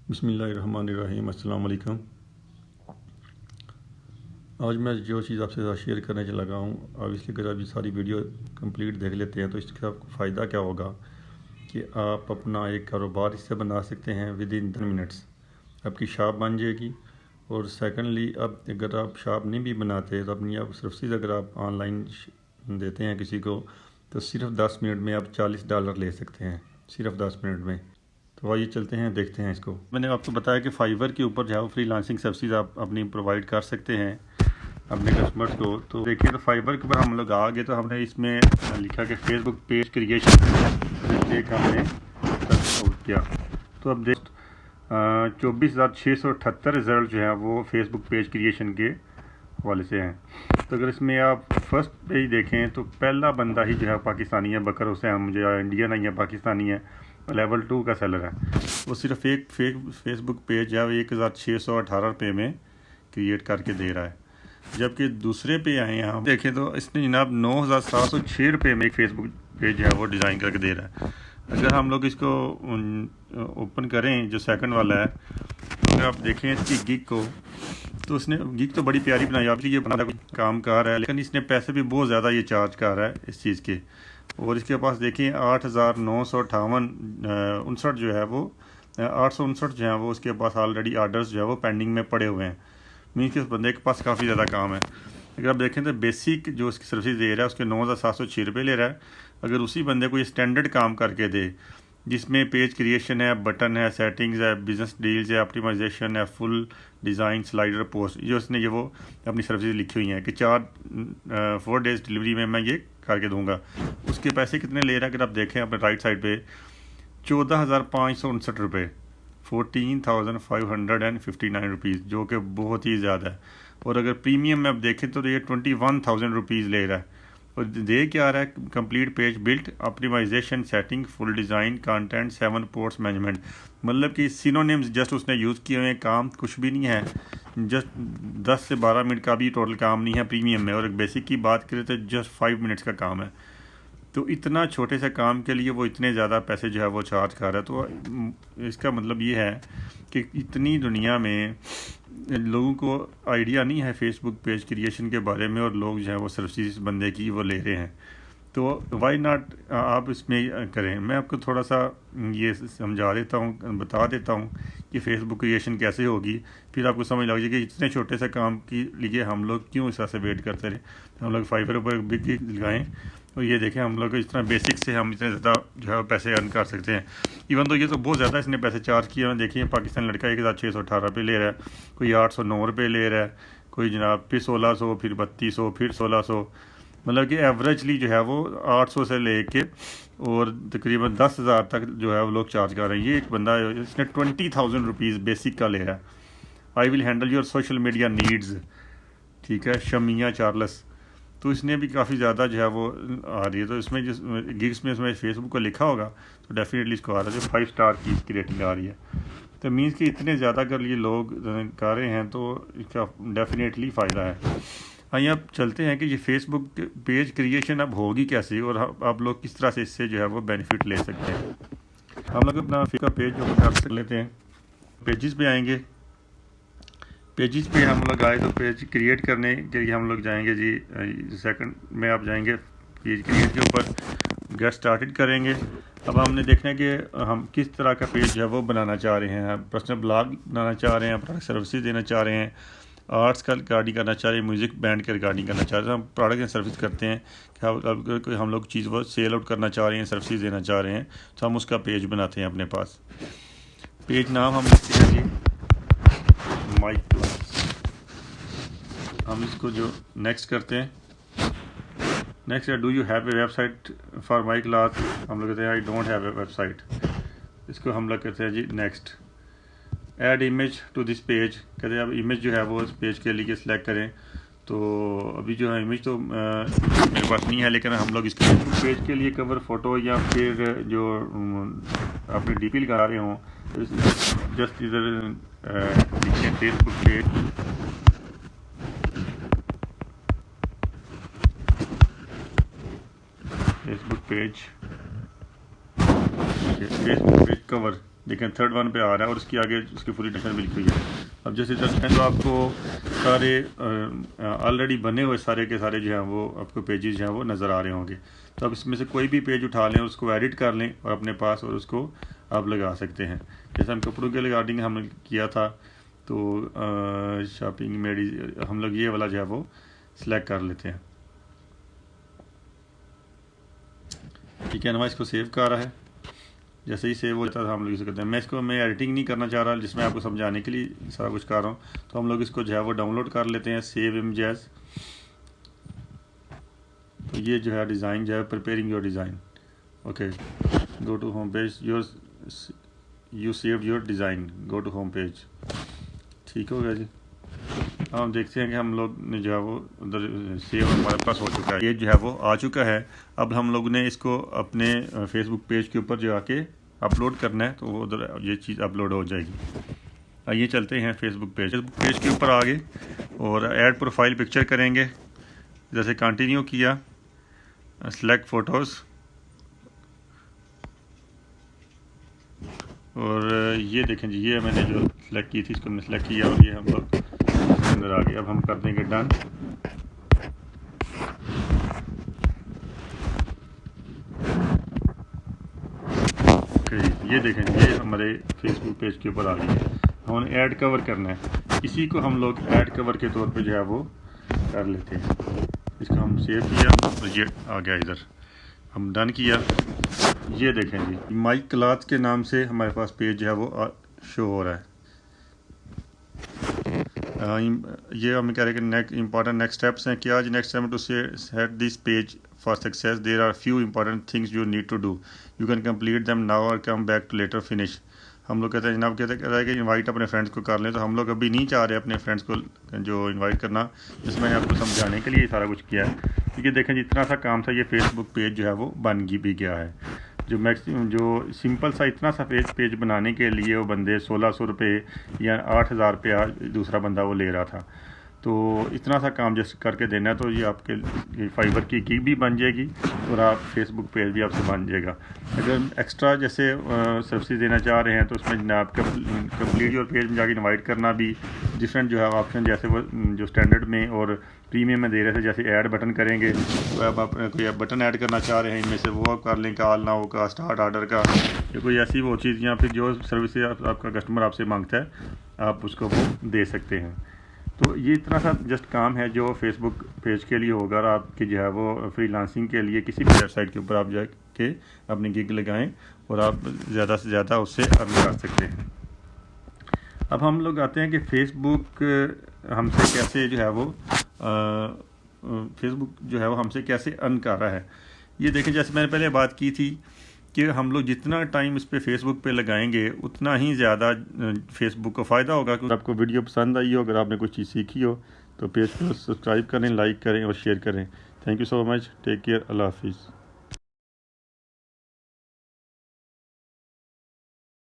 बिस्मिल्लाहिर्रहमानिर्रहीम। अस्सलाम वालेकुम। आज मैं जो चीज़ आपके साथ शेयर करने लगा हूँ, ऑब्वियसली अगर आप ये सारी वीडियो कंप्लीट देख लेते हैं तो इसका आपको फ़ायदा क्या होगा कि आप अपना एक कारोबार इससे बना सकते हैं विद इन 10 मिनट्स। आपकी शॉप बन जाएगी। और सेकेंडली, अब अगर आप शॉप नहीं भी बनाते तो अपनी आप सर्विसेज अगर आप ऑनलाइन देते हैं किसी को, तो सिर्फ 10 मिनट में आप $40 ले सकते हैं, सिर्फ 10 मिनट में। तो आइए चलते हैं, देखते हैं इसको। मैंने आपको बताया कि फाइवर के ऊपर जो है फ्रीलांसिंग सर्विसेज आप अपनी प्रोवाइड कर सकते हैं अपने कस्टमर्स को। तो देखिए, तो फाइवर के ऊपर हम लोग आ गए तो हमने इसमें लिखा कि फेसबुक पेज क्रिएशन एक हमने आउट किया। तो अब देख 24,678 रिज़ल्ट जो है वो फेसबुक पेज क्रिएशन के हवाले से हैं। तो अगर इसमें आप फर्स्ट पेज देखें तो पहला बंदा ही जो है पाकिस्तानी है, बकर हुसैन, मुझे इंडियन है या पाकिस्तानी है, लेवल 2 का सेलर है। वो सिर्फ एक फेसबुक पेज है वो 1,618 रुपये में क्रिएट करके दे रहा है। जबकि दूसरे पे आए हैं हम देखें तो इसने जनाब 9,706 रुपये में एक फेसबुक पेज है वो डिज़ाइन करके दे रहा है। अगर हम लोग इसको ओपन करें, जो सेकंड वाला है, अगर आप देखें इसकी गिग को, तो उसने गिग तो बड़ी प्यारी बनाई। आप ये बना काम कर रहा है, लेकिन इसने पैसे भी बहुत ज़्यादा ये चार्ज कर रहा है इस चीज़ के। और इसके पास देखिए 8,958 जो है वो 859 जो है वो उसके पास ऑलरेडी आर्डर्स जो है वो पेंडिंग में पड़े हुए हैं। मीन्स कि उस बंदे के पास काफ़ी ज़्यादा काम है। अगर आप देखें तो बेसिक जो उसकी सर्विस दे रहा है उसके 9,706 रुपये ले रहा है। अगर उसी बंदे को ये स्टैंडर्ड काम करके दे, जिसमें पेज क्रिएशन है, बटन है, सेटिंग्स है, बिजनेस डील्स है, ऑप्टिमाइजेशन है, फुल डिज़ाइन, स्लाइडर, पोस्ट, जो उसने ये वो अपनी सर्विस लिखी हुई हैं कि 4 डेज़ डिलीवरी में मैं ये करके दूंगा। उसके पैसे कितने ले रहा है अगर आप देखें अपने राइट साइड पे, 14,559 रुपये, 14,559 रुपीज़, जो कि बहुत ही ज़्यादा है। और अगर प्रीमियम में आप देखें तो ये 21,000 रुपीज़ ले रहा है। और दे क्या आ रहा है, complete page built, optimisation, setting, full design, content, 7 ports management. मतलब कि सिनोनिम्स जस्ट उसने यूज़ किए हुए हैं, काम कुछ भी नहीं है, जस्ट 10 से 12 मिनट का भी टोटल काम नहीं है प्रीमियम में। और बेसिक की बात करें तो जस्ट 5 मिनट्स का काम है। तो इतना छोटे से काम के लिए वो इतने ज़्यादा पैसे जो है वो चार्ज कर रहा है। तो इसका मतलब ये है कि इतनी दुनिया में लोगों को आइडिया नहीं है फेसबुक पेज क्रिएशन के बारे में, और लोग जो है वो सर्विस बंदे की वो ले रहे हैं। तो वाई नॉट आप इसमें करें। मैं आपको थोड़ा सा ये समझा देता हूँ, बता देता हूँ कि फेसबुक क्रिएशन कैसे होगी, फिर आपको समझ लग जाएगी कि इतने छोटे से काम के लिए हम लोग क्यों इस तरह से वेट करते रहे। हम लोग फाइवर पर बिग लगाएँ और ये देखें हम लोग इस तरह बेसिक से हम इतने ज़्यादा जो है पैसे अर्न कर सकते हैं। इवन तो ये तो बहुत ज़्यादा इसने पैसे चार्ज किए हैं। देखिए पाकिस्तान लड़का 1,618 रुपये ले रहा है, कोई 809 रुपये ले रहा है, कोई जनाब फिर 1,600, फिर 3,200, फिर 1,600। मतलब कि एवरेजली जो है वो 800 से ले के और तकरीबन 10,000 तक जो है वो लोग चार्ज कर रहे हैं। ये एक बंदा इसने 20,000 रुपीज़ बेसिक का ले रहा है। I will handle your social media needs, ठीक है, शमिया चार्ल्स। तो इसने भी काफ़ी ज़्यादा जो है वो आ रही है। तो इसमें जिस गिग्स में इसमें फेसबुक को लिखा होगा तो डेफिनेटली इसको आ रहा है, जो 5 स्टार की इसकी रेटिंग आ रही है। तो मीन्स कि इतने ज़्यादा कर लिए लोग कर रहे हैं, तो इसका डेफिनेटली फ़ायदा है। आइए अब चलते हैं कि ये फेसबुक पेज क्रिएशन अब होगी कैसे, और आप लोग किस तरह से इससे जो है वो बेनिफिट ले सकते हैं। हम लोग अपना फेसबुक पेज जो कर लेते हैं, पेजेस पे आएंगे। पेजेस पे हम लोग आए तो पेज क्रिएट करने के लिए हम लोग जाएंगे जी सेकंड में आप जाएंगे पेज क्रिएट के ऊपर, गेट स्टार्टेड करेंगे। अब हमने देखना है कि हम किस तरह का पेज जो है वो बनाना चाह रहे हैं। पर्सनल ब्लॉग बनाना चाह रहे हैं, प्रोडक्ट सर्विसेज देना चाह रहे हैं, आर्ट्स का रिगार्डिंग करना चाह रहे हैं, म्यूज़िक बैंड के रिगार्डिंग करना चाह रहे हैं। हम प्रोडक्ट एंड सर्विस करते हैं कि कोई हम लोग चीज़ वो सेल आउट करना चाह रहे हैं, सर्विसेज देना चाह रहे हैं, तो हम उसका पेज बनाते हैं अपने पास। पेज नाम हम लिखते हैं जी माई क्लास। हम इसको जो नेक्स्ट करते हैं, नेक्स्ट है do you have a website for my class. हम लोग कहते हैं I don't have a website. इसको हम लोग कहते हैं जी next. Add image to this page, कहते हैं अब इमेज जो है वो इस पेज के लिए सिलेक्ट करें। तो अभी जो है इमेज तो मेरे पास नहीं है, लेकिन हम लोग इसके पेज के लिए कवर फ़ोटो या फिर जो अपने डीपी लगा रहे हों, जस्ट इधर लिखें Facebook page, Facebook page cover, देखें थर्ड वन पे आ रहा है और उसकी आगे उसकी पूरी डिटेल लिखी हुई है। अब जैसे चलते हैं तो आपको सारे ऑलरेडी बने हुए सारे के सारे जो हैं वो आपको पेजेस जो हैं वो नज़र आ रहे होंगे। तो आप इसमें से कोई भी पेज उठा लें, उसको एडिट कर लें और अपने पास, और उसको आप लगा सकते हैं। जैसे हम कपड़ों के रिगार्डिंग हमने किया था, तो शॉपिंग में हम लोग ये वाला जो है वो सिलेक्ट कर लेते हैं। ठीक है ना, इसको सेव कर रहा है। जैसे ही सेव होता है हम लोग इसे करते हैं। मैं एडिटिंग नहीं करना चाह रहा, जिसमें आपको समझाने के लिए सारा कुछ कर रहा हूँ। तो हम लोग इसको जो है वो डाउनलोड कर लेते हैं, सेव इमेजेस। तो ये जो है डिज़ाइन जो है, preparing your design. Okay, go to home page, you save your design, go to home page. ठीक हो गया जी। अब हम देखते हैं कि हम लोग ने जो है वो उधर सेव हमारे पास हो चुका है, ये जो है वो आ चुका है। अब हम लोग ने इसको अपने फेसबुक पेज के ऊपर जो आके अपलोड करना है, तो वो उधर ये चीज़ अपलोड हो जाएगी। आइए चलते हैं फेसबुक पेज के ऊपर आगे और ऐड प्रोफाइल पिक्चर करेंगे। जैसे कंटिन्यू किया, सेलेक्ट फ़ोटोज़, और ये देखें जी, ये मैंने जो सेलेक्ट की थी इसको मैंने सेलेक्ट किया और ये हम लोग अंदर आ गए। अब हम कर देंगे डन। ओके, ये देखें ये हमारे फेसबुक पेज के ऊपर आ गई है। हमें ऐड कवर करना है, इसी को हम लोग ऐड कवर के तौर पे जो है वो कर लेते हैं। इसको हम सेव किया तो ये आ गया इधर, हम डन किया। ये देखें जी, माई क्लाथ के नाम से हमारे पास पेज जो है वो शो हो रहा है। ये हम कह रहे हैं कि इंपॉर्टेंट नेक्स्ट स्टेप्स हैं क्या जी। Next step to set this page for success there are few important things you need to do, you can complete them now और come back to later finish. हम लोग कहते हैं जनाब कहते हैं कि इनवाइट अपने फ्रेंड्स को कर लें, तो हम लोग अभी नहीं चाह रहे अपने फ्रेंड्स को जो इनवाइट करना, जिसमें मैंने आपको समझाने के लिए सारा कुछ किया है। क्योंकि देखें जितना सा काम था, ये फेसबुक पेज जो है वो बन भी गया है। जो सिंपल सा इतना सा पेज बनाने के लिए वो बंदे 1600 रुपये या 8000 रुपया दूसरा बंदा वो ले रहा था। तो इतना सा काम जैसे करके देना है, तो ये आपके फाइबर की भी बन जाएगी और आप फेसबुक पेज भी आपसे बन जाएगा। अगर एक्स्ट्रा जैसे सर्विस देना चाह रहे हैं, तो उसमें जनाब कंप्लीट योर पेज में जाके इनवाइट करना भी डिफरेंट जो है ऑप्शन, जैसे वो जो स्टैंडर्ड में और प्रीमियम में दे रहे थे, जैसे ऐड बटन करेंगे तो अब आप कोई बटन ऐड करना चाह रहे हैं इनमें से, वो आप कर लें, कॉल नाउ का, स्टार्ट ऑर्डर का, या कोई ऐसी वो चीज़, या फिर जो सर्विस आपका कस्टमर आपसे मांगता है आप उसको वो दे सकते हैं। तो ये इतना सा जस्ट काम है जो फेसबुक पेज के लिए होगा, और आपकी जो है वो फ्रीलांसिंग के लिए किसी भी वेबसाइट के ऊपर आप जाके अपनी गिग लगाएं और आप ज़्यादा से ज़्यादा उससे अर्न कर सकते हैं। अब हम लोग आते हैं कि फेसबुक हमसे कैसे जो है वो फेसबुक जो है वो हमसे कैसे अर्न कर रहा है। ये देखें, जैसे मैंने पहले बात की थी कि हम लोग जितना टाइम इस पे फेसबुक पे लगाएंगे उतना ही ज़्यादा फेसबुक को फ़ायदा होगा। क्योंकि आपको वीडियो पसंद आई हो, अगर आपने कुछ चीज़ सीखी हो, तो पेज को सब्सक्राइब करें, लाइक करें और शेयर करें। Thank you so much, take care, अल्लाह हाफिज़।